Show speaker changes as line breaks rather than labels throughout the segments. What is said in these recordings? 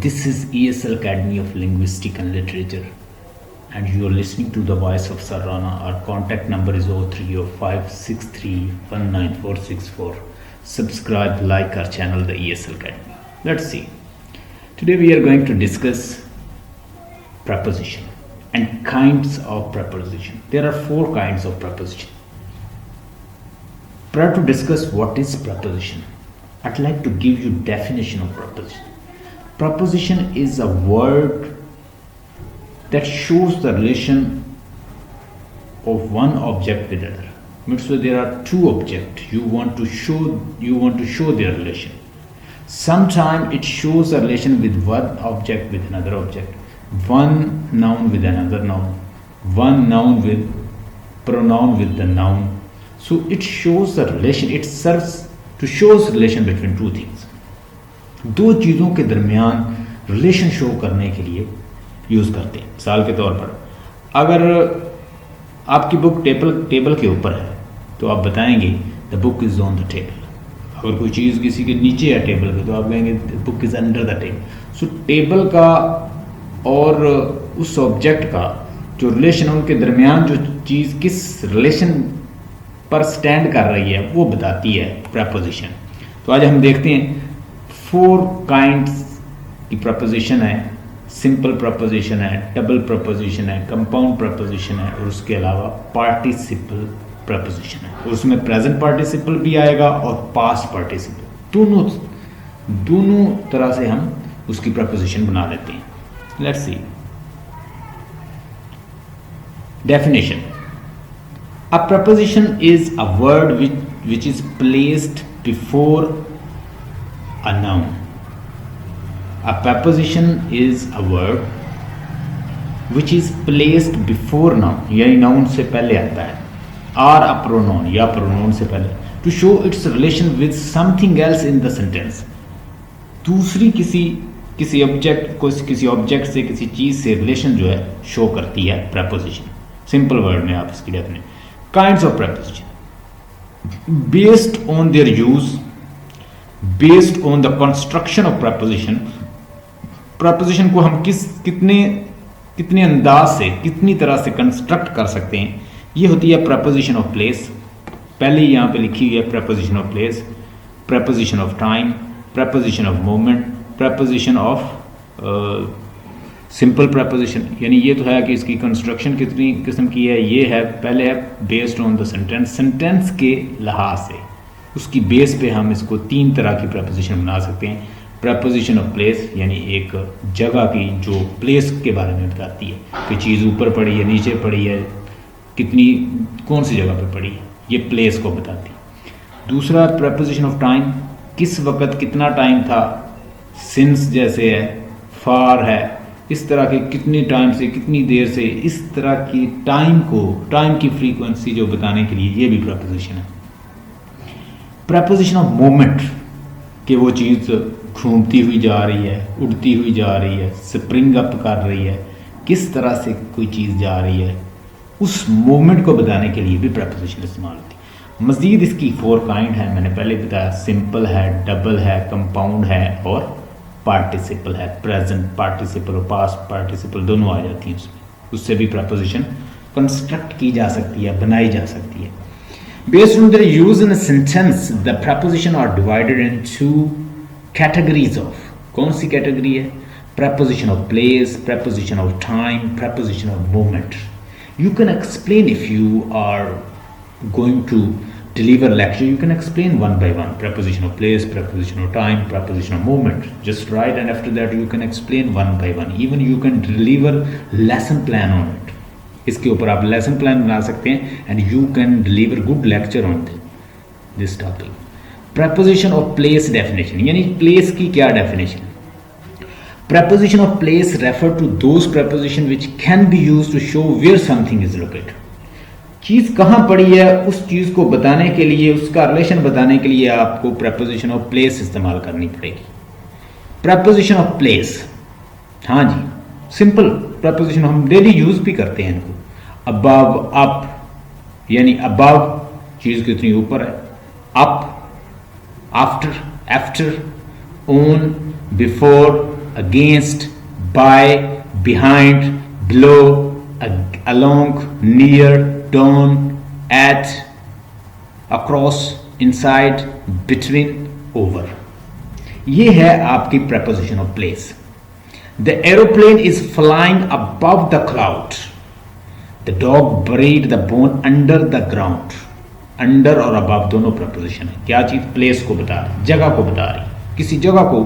This is ESL Academy of Linguistic and Literature, and you are listening to the voice of Sarana. Our contact number is 030563194464. Subscribe, like our channel, the ESL Academy. Let's see. Today we are going to discuss preposition and kinds of preposition. There are 4 kinds of preposition. Prior to discuss what is preposition, I'd like to give you definition of preposition. Preposition is a word that shows the relation of one object with other. So there are 2 objects. You want to show their relation. Sometimes it shows a relation with one object with another object, one noun with another noun, one noun with pronoun with the noun. So it shows the relation. It serves to show relation between 2 things. 2 चीज़ों के दरमियान relation show करने के लिए use करते हैं. मिसाल के तौर पर अगर आपकी बुक टेबल के ऊपर है तो आप बताएंगे the book is on the table. अगर कोई चीज़ किसी के नीचे है टेबल के तो आप कहेंगे the book is under the table. So table का और उस ऑब्जेक्ट का जो रिलेशन है उनके दरमियान जो चीज़ किस रिलेशन पर स्टैंड कर रही है वो बताती है प्रपोजिशन. तो आज हम देखते हैं 4 काइंड्स की प्रपोजिशन है. सिंपल प्रपोजिशन है, डबल प्रपोजिशन है, कंपाउंड प्रपोजिशन है और उसके अलावा पार्टिसिपल प्रपोजिशन है. और उसमें प्रेजेंट पार्टिसिपल भी आएगा और पास्ट पार्टिसिपल. दोनों तरह से हम उसकी प्रपोजिशन बना लेते हैं. Let's see definition. A preposition is a word which is placed before a noun. A preposition is a word which is placed before noun, यानी noun से पहले आता है, or a pronoun या pronoun से पहले, to show its relation with something else in the sentence. दूसरी किसी ऑब्जेक्ट से किसी चीज़ से रिलेशन जो है शो करती है preposition. सिंपल वर्ड में आप इसकी definition. Kinds of preposition based on their use, based on the construction of preposition. preposition को हम कितने अंदाज से कितनी तरह से कंस्ट्रक्ट कर सकते हैं. ये होती है preposition of place. पहले यहाँ पे लिखी हुई है preposition of place, preposition of time, preposition of moment, preposition of simple preposition. यानी ये तो है कि इसकी कंस्ट्रक्शन कितनी किस्म की है. ये है पहले है बेस्ड ऑन द सेंटेंस के लिहाज से उसकी बेस पे हम इसको 3 तरह की प्रपोजिशन बना सकते हैं. प्रपोजिशन ऑफ प्लेस यानी एक जगह की जो प्लेस के बारे में बताती है कि चीज़ ऊपर पड़ी है, नीचे पड़ी है, कौन सी जगह पे पड़ी है, ये प्लेस को बताती है. दूसरा प्रपोजिशन ऑफ टाइम, किस वक्त कितना टाइम था. सिंस जैसे है, फार है, इस तरह के कितनी टाइम से कितनी देर से, इस तरह की टाइम की फ्रीक्वेंसी जो बताने के लिए ये भी प्रपोजिशन है. प्रपोजिशन ऑफ मोमेंट कि वो चीज़ घूमती हुई जा रही है, उड़ती हुई जा रही है, स्प्रिंग अप कर रही है, किस तरह से कोई चीज़ जा रही है, उस मोमेंट को बताने के लिए भी प्रपोजिशन इस्तेमाल होती है. मज़ीद इसकी 4 काइंड है. मैंने पहले बताया सिंपल है, डबल है, कंपाउंड है और पार्टिसिपल है. प्रेजेंट पार्टिसिपल और पास्ट पार्टिसिपल दोनों आ जाती हैं उसमें. उससे भी प्रपोजिशन कंस्ट्रक्ट की जा सकती है, बनाई जा सकती है. Based on their use in a sentence the preposition are divided into categories of. कौन सी कैटेगरी है? Preposition of place, preposition of time, preposition of moment. You can explain if you are going to deliver lecture, you can explain one by one. Preposition of place, preposition of time, preposition of moment. Just write and after that you can explain one by one. Even you can deliver lesson plan on it. इसके ऊपर आप lesson plan बना सकते हैं and you can deliver good lecture on this topic. Preposition of place definition. यानी place की क्या definition? Preposition of place refer to those preposition which can be used to show where something is located. चीज़ कहाँ पड़ी है उस चीज़ को बताने के लिए, उसका रिलेशन बताने के लिए आपको प्रपोजिशन ऑफ प्लेस इस्तेमाल करनी पड़ेगी. प्रपोजिशन ऑफ प्लेस, हाँ जी, सिंपल प्रपोजिशन हम डेली यूज भी करते हैं इनको. अबव, अप, यानी अबव चीज़ कितनी ऊपर है, up, after, after, on, before, against, by, behind, below, along, near, down, at, across, inside, between, over. ये है आपकी preposition of place. The aeroplane is flying above the cloud. The dog buried the bone under the ground. Under और above दोनों preposition है. क्या चीज? place को बता रही, जगह को बता रही, किसी जगह को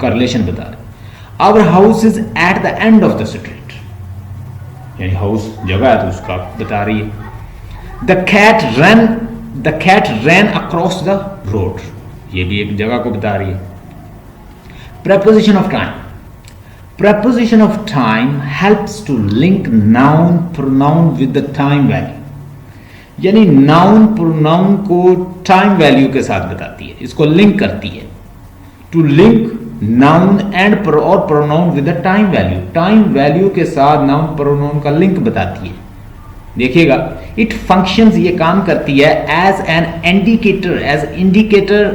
correlation बता रही. Our house is at the end of the street. यानी house जगह है तो उसका बता रही है. The cat ran across the road. ये भी एक जगह को बता रही है. Preposition of time. Preposition of time helps to link noun pronoun with the time value. यानी noun pronoun को time value के साथ बताती है, इसको link करती है. To link noun and or pronoun with the time value. Time value के साथ noun pronoun का link बताती है. देखिएगा, it functions, ये काम करती है as an indicator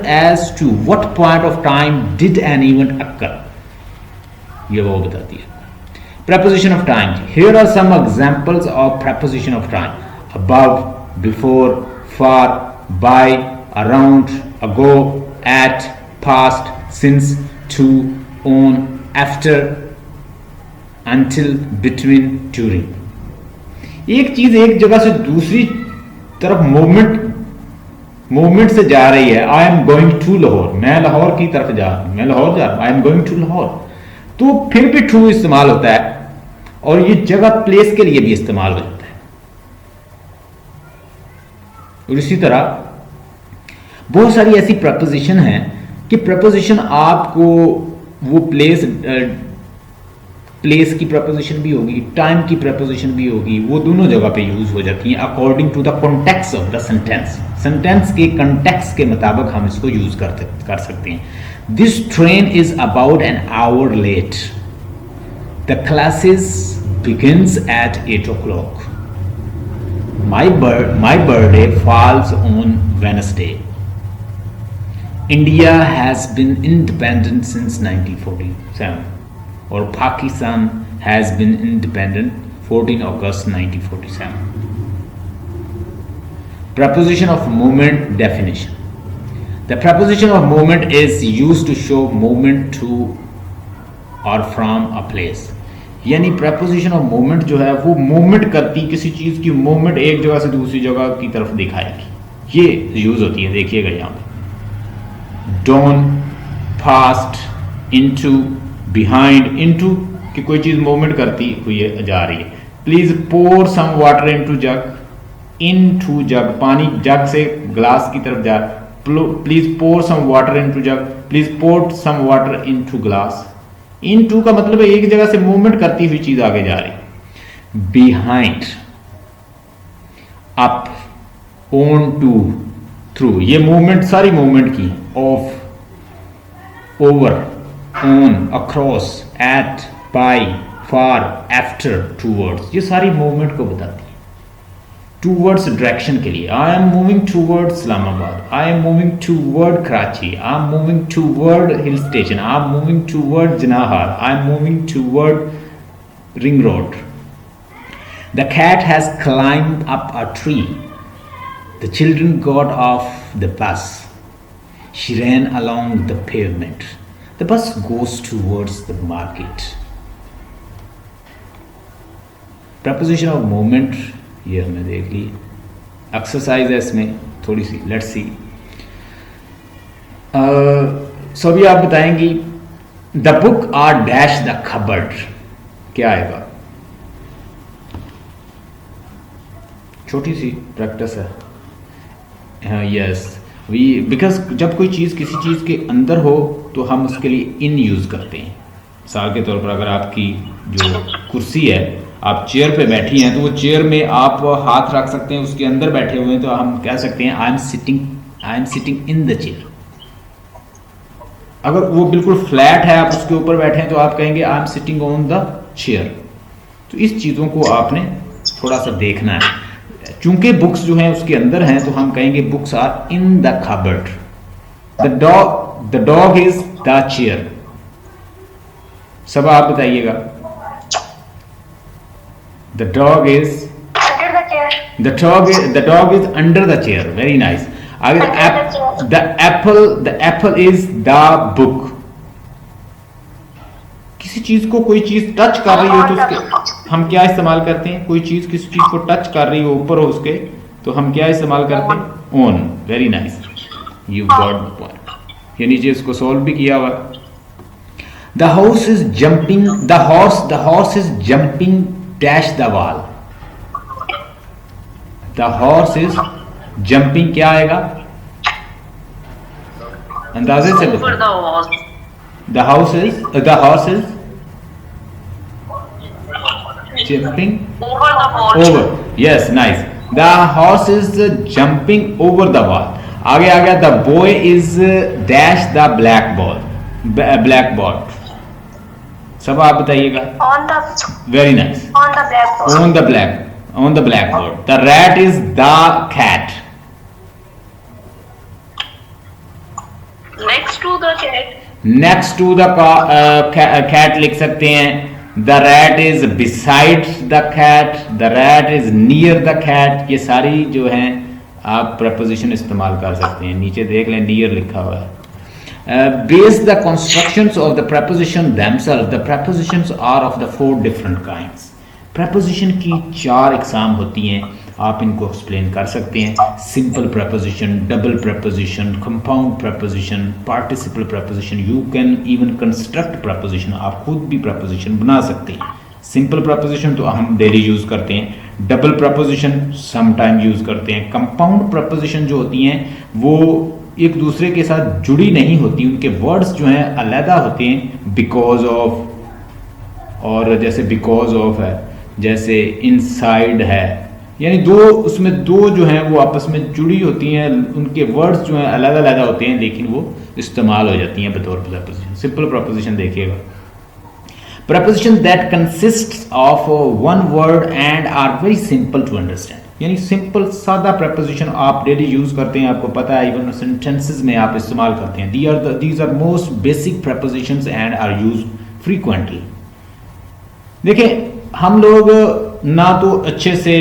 as to what point of time did an event occur. ये वो बताती है. Preposition of time. Here are some examples of preposition of time: above, before, far, by, around, ago, at, past, since, to, on, after, until, between, during. एक चीज एक जगह से दूसरी तरफ मूवमेंट से जा रही है. I am going to Lahore, मैं लाहौर की तरफ जा रहा हूं, मैं लाहौर जा रहा हूं, I am going to Lahore. तो फिर भी टू इस्तेमाल होता है और ये जगह प्लेस के लिए भी इस्तेमाल हो जाता है. और इसी तरह बहुत सारी ऐसी प्रपोजिशन हैं कि प्रपोजिशन आपको वो प्लेस की प्रपोजिशन भी होगी, टाइम की प्रपोजिशन भी होगी, वो दोनों जगह पे यूज हो जाती हैं according to the context of the sentence. Sentence के कॉन्टेक्स्ट के मुताबिक हम इसको यूज कर सकते हैं. This train is about an hour late. The classes begins at 8 o'clock. My birthday falls on Wednesday. India has been independent since 1947. Or Pakistan has been independent 14 August 1947. Preposition of movement definition. The preposition of movement is used to show movement to or from a place. यानी preposition of movement जो है वो movement करती, किसी चीज की movement एक जगह से दूसरी जगह की तरफ दिखाएगी. ये यूज होती है. देखिएगा यहाँ पे down, past, into, behind. into कि कोई चीज movement करती हुई जा रही है. Please pour some water into jug. into jug, पानी जग से ग्लास की तरफ जा. Please pour some water into jug. Please pour some water into glass. into का मतलब है एक जगह से मूवमेंट करती हुई चीज आगे जा रही. behind, up, on to, through. ये मूवमेंट सारी मूवमेंट की. off, over, on, across, at, by, far, after, towards. ये सारी मूवमेंट को बताती है. towards direction के लिए I am moving towards Islamabad, I am moving toward Karachi, I am moving toward hill station, I am moving toward Janahar, I am moving toward Ring Road. The cat has climbed up a tree. The children got off the bus. She ran along the pavement. The bus goes towards the market. Preposition of movement ये हमने देख ली. Exercise है इसमें थोड़ी सी. Let's see. सो अभी आप बताएंगी the book are dash the cupboard. क्या आएगा? छोटी सी प्रैक्टिस है. यस, वी बिकॉज जब कोई चीज़ किसी चीज़ के अंदर हो तो हम उसके लिए इन यूज़ करते हैं. मिसाल के तौर पर अगर आपकी जो कुर्सी है, आप चेयर पे बैठी हैं तो वो चेयर में आप हाथ रख सकते हैं, उसके अंदर बैठे हुए हैं तो हम कह सकते हैं I am sitting in the chair. अगर वो बिल्कुल फ्लैट है, आप उसके ऊपर बैठे हैं तो आप कहेंगे I am sitting on the chair. तो इस चीज़ों को आपने थोड़ा सा देखना है. चूंकि बुक्स जो हैं उसके अंदर हैं तो हम कहेंगे books are in the cupboard. The dog is the chair. सब आप बताइएगा। The dog is the dog is under the chair. Very nice. The apple is the book. किसी चीज को कोई चीज टच कर रही हो तो उसके हम क्या इस्तेमाल करते हैं? कोई चीज किसी चीज को टच कर रही हो ऊपर हो उसके, तो हम क्या इस्तेमाल करते हैं? On. Very nice, you got the point. ये नीचे इसको सॉल्व भी किया हुआ। The house is jumping, the horse is jumping dash the wall. The horse is jumping, क्या आएगा? अंदाजे से बताओ। The horse is jumping over. Yes, nice. The horse is jumping over the wall. आगे आ गया, the boy is dash the black board. सब आप बताइएगा। Very nice, on the blackboard. The rat is the cat. Next to the cat लिख सकते हैं। The rat is beside the cat. The rat is near the cat. ये सारी जो हैं आप preposition इस्तेमाल कर सकते हैं। नीचे देख लें, near लिखा हुआ है। Base the constructions of the preposition themselves. The prepositions are of the 4 different kinds. Preposition की 4 इकसाम होती हैं, आप इनको एक्सप्लेन कर सकते हैं। Simple preposition, double preposition, compound preposition, participle preposition. You can even construct preposition, आप खुद भी प्रपोजिशन बना सकते हैं। सिंपल प्रपोजिशन तो हम डेली यूज करते हैं, double preposition some time use करते हैं। कंपाउंड प्रपोजिशन जो होती हैं वो एक दूसरे के साथ जुड़ी नहीं होती, उनके वर्ड्स जो हैं अलग होते हैं। बिकॉज ऑफ, और जैसे बिकॉज ऑफ है, जैसे इनसाइड है, यानी उसमें दो जो हैं वो आपस में जुड़ी होती हैं, उनके वर्ड्स जो हैं अलग अलग होते हैं लेकिन वो इस्तेमाल हो जाती हैं बतौर प्रपोजिशन। सिंपल प्रपोजिशन देखिएगा, preposition that consists of one word and are very simple to understand. यानी सिंपल सादा प्रपोजिशन आप डेली यूज करते हैं, आपको पता है, इवन सेंटेंसेस में आप इस्तेमाल करते हैं। These are most basic prepositions and are use frequently. देखिए, हम लोग ना तो अच्छे से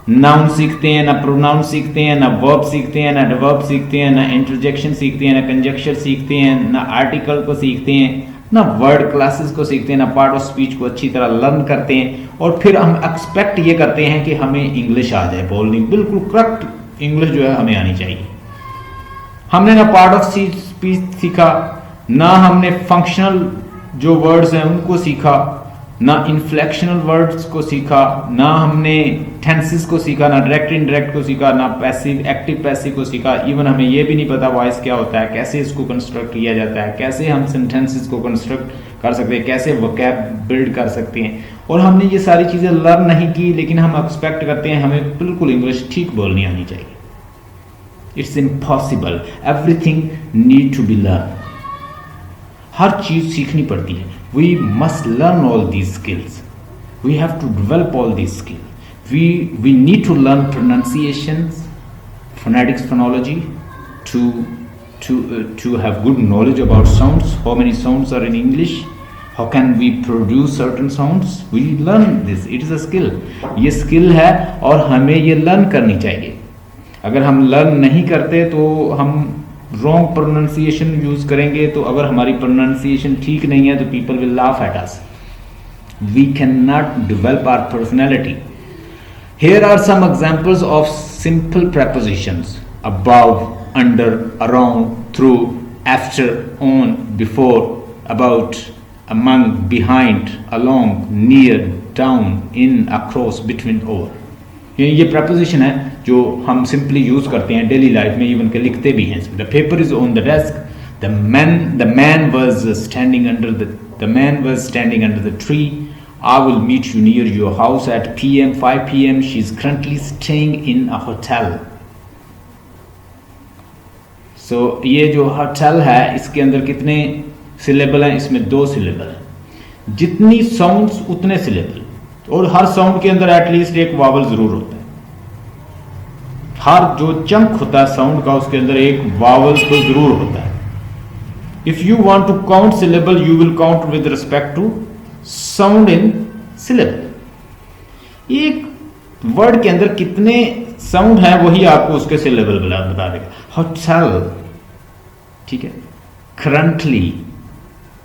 नाउन सीखते हैं, ना प्रोनाउन सीखते हैं, ना वर्ब सीखते हैं, ना एडवर्ब सीखते हैं, ना इंटरजेक्शन सीखते हैं, ना कंजक्शन सीखते हैं, ना आर्टिकल को सीखते हैं, ना वर्ड क्लासेस को सीखते हैं, ना पार्ट ऑफ स्पीच को अच्छी तरह लर्न करते हैं। और फिर हम एक्सपेक्ट ये करते हैं कि हमें इंग्लिश आ जाए बोलनी, बिल्कुल करेक्ट इंग्लिश जो है हमें आनी चाहिए। हमने ना पार्ट ऑफ स्पीच सीखा, ना हमने फंक्शनल जो वर्ड्स हैं उनको सीखा, ना इन्फ्लेक्शनल वर्ड्स को सीखा, ना हमने टेंसेस को सीखा, ना डायरेक्ट इनडायरेक्ट को सीखा, ना पैसिव एक्टिव पैसिव को सीखा। इवन हमें ये भी नहीं पता वॉइस क्या होता है, कैसे इसको कंस्ट्रक्ट किया जाता है, कैसे हम सेंटेंसेस को कंस्ट्रक्ट कर सकते हैं, कैसे वोकैब बिल्ड कर सकते हैं। और हमने ये सारी चीज़ें लर्न नहीं की, लेकिन हम एक्सपेक्ट करते हैं हमें बिल्कुल इंग्लिश ठीक बोलनी आनी चाहिए। It's impossible, everything need to be learn. हर चीज़ सीखनी पड़ती है। We must learn all these skills. We have to develop all these skills. We need to learn pronunciations, phonetics, phonology, to have good knowledge about sounds. How many sounds are in English? How can we produce certain sounds? We learn this. It is a skill. ये skill है और हमें ये learn करनी चाहिए। अगर हम learn नहीं करते तो हम रॉन्ग प्रोनाउंसिएशन यूज करेंगे, तो अगर हमारी प्रोनाउंसिएशन ठीक नहीं है तो people will laugh at us. We can not develop our personality. Here are some examples of simple prepositions: above, under, around, through, after, on, before, about, among, behind, along, near, down, in, across, between, over। ये preposition है जो हम simply use करते हैं daily life में, even के लिखते भी हैं। The paper is on the desk, the man was standing under the tree, I will meet you near your house at 5 PM, she is currently staying in a hotel. सो ये जो hotel है इसके अंदर कितने सिलेबल हैं? इसमें 2 syllable हैं। जितनी साउंड्स उतने सिलेबल, और हर साउंड के अंदर एटलीस्ट एक वावल जरूर होता है। हर जो चंक होता है साउंड का उसके अंदर एक वावल तो जरूर होता है। If you want to count syllable, you will count with respect to sound in syllable। एक वर्ड के अंदर कितने साउंड है वही आपको उसके सिलेबल बता देगा। होटल, ठीक है, करंटली,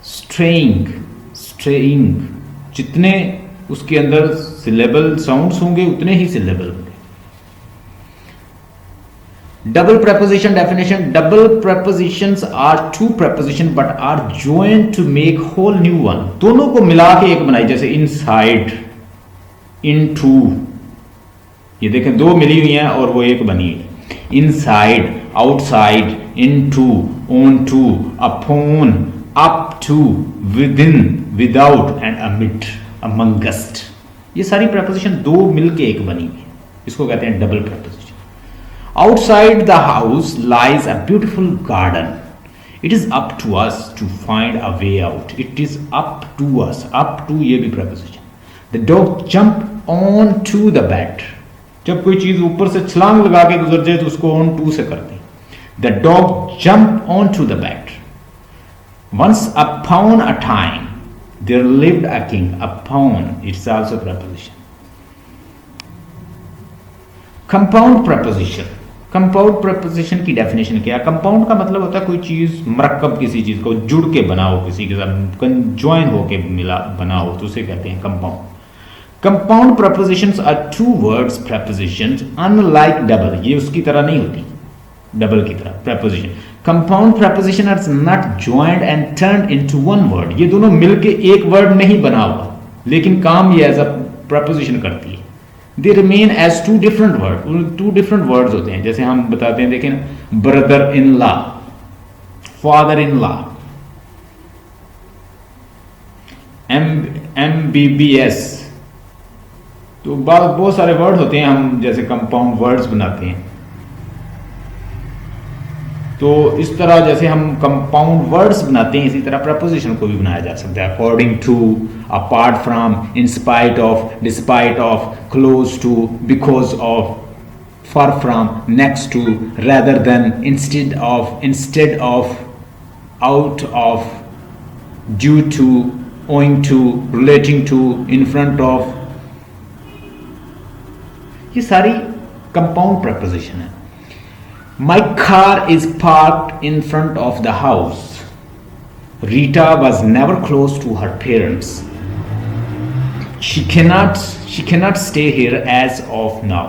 स्ट्रेइंग, स्ट्रेइंग, जितने उसके अंदर सिलेबल साउंड्स होंगे उतने ही सिलेबल होंगे। Double preposition definition: double prepositions are two preposition but are joined to make whole new one। दोनों को मिला के एक बनाई, जैसे inside, into, ये देखें दो मिली हुई हैं और वो एक बनी है। inside, outside, into, onto, upon, up to, within, without and amid, amongst। ये सारी preposition दो मिलके एक बनी हुई है, इसको कहते हैं double preposition। Outside the house lies a beautiful garden. It is up to us to find a way out. It is up to us. Up to ये भी preposition। The dog jumped on to the bed। जब कोई चीज ऊपर से छलांग लगा के गुजर जाए तो उसको on to से करते हैं। The dog jumped on to the bed। Once upon a time there lived a king। Upon, it's also preposition। Compound preposition। Compound preposition की डेफिनेशन क्या है? कंपाउंड का मतलब होता है कोई चीज मरकब, किसी चीज को जुड़ के बनाओ, किसी के साथ कंजॉइन होके मिला बनाओ, तो उसे कहते हैं compound. Compound prepositions are two words prepositions unlike double. ये उसकी तरह नहीं होती डबल की तरह preposition. Compound preposition are not joined and turned into one word. ये दोनों मिलके एक वर्ड नहीं बना हुआ, लेकिन काम ये एज अ प्रपोजिशन करती है। They remain as two different word. Two different words होते हैं, जैसे हम बताते हैं, देखें ना, brother in law, father in law, MBBS। तो बहुत सारे वर्ड होते हैं, हम जैसे कंपाउंड वर्ड्स बनाते हैं। तो इस तरह जैसे हम कंपाउंड वर्ड्स बनाते हैं, इसी तरह प्रपोजिशन को भी बनाया जा सकता है। According to, apart from, in spite of, despite of, close to, because of, for from, next to, rather than, instead of, out of, due to, owing to, relating to, in front of. ये सारी compound preposition है। My car is parked in front of the house. Rita was never close to her parents. She cannot stay here as of now.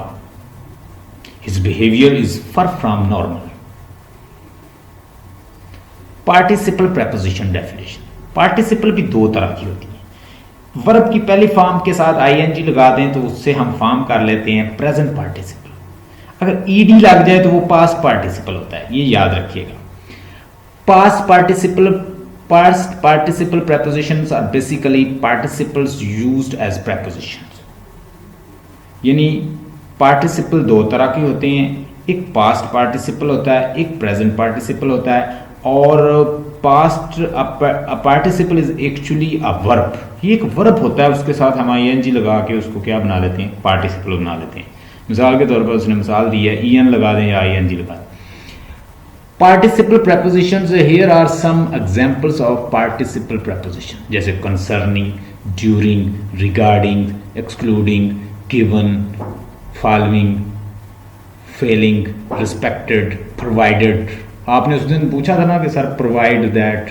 His behavior is far from normal. Participle preposition definition. Participle भी दो तरह की होती है। Verb की पहली form के साथ ing लगा दें तो उससे हम फॉर्म कर लेते हैं प्रेजेंट पार्टिसिपल। अगर ed लग जाए तो वो पास्ट पार्टिसिपल होता है, ये याद रखिएगा। Past participle prepositions are basically participles used as prepositions। यानी पार्टिसिपल दो तरह के होते हैं, एक पास्ट पार्टिसिपल होता है, एक प्रेजेंट पार्टिसिपल होता है। और past participle is actually a verb. ये एक वर्ब होता है, उसके साथ हम ing लगा के उसको क्या बना लेते हैं, पार्टिसिपल बना लेते हैं। मिसाल के तौर पर उसने मिसाल दी है, en लगा दें या ing लगा दें। Participle prepositions, here are some examples of participle preposition, जैसे concerning, during, regarding, excluding, given, following, failing, respected, provided। आपने उस दिन पूछा था ना कि सर provide that,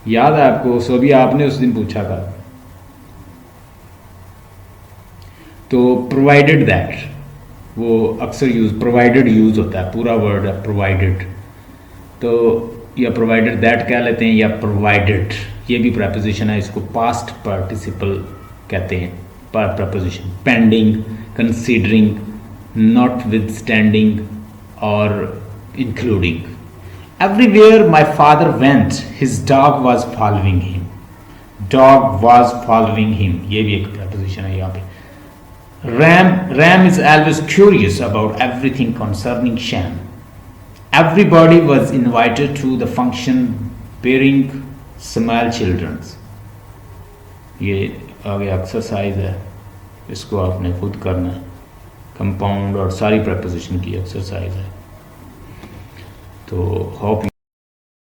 याद है आपको? सो भी आपने उस दिन पूछा था। तो प्रोवाइडेड दैट, वो अक्सर प्रोवाइडेड यूज होता है, पूरा वर्ड है प्रोवाइडेड। तो या प्रोवाइडेड दैट कह लेते हैं, या प्रोवाइडेड, ये भी प्रपोजिशन है, इसको पास्ट पार्टिसिपल कहते हैं। Preposition pending, considering, notwithstanding और including. Everywhere my father went his dog was following him. Dog was following him, ये भी एक प्रपोजिशन है यहाँ पे। Ram is always curious about everything concerning Shem. Everybody was invited to the function bearing small children. ये आगे exercise है, इसको आपने खुद करना है। कंपाउंड और सारी प्रपोजिशन की एक्सरसाइज है। तो होप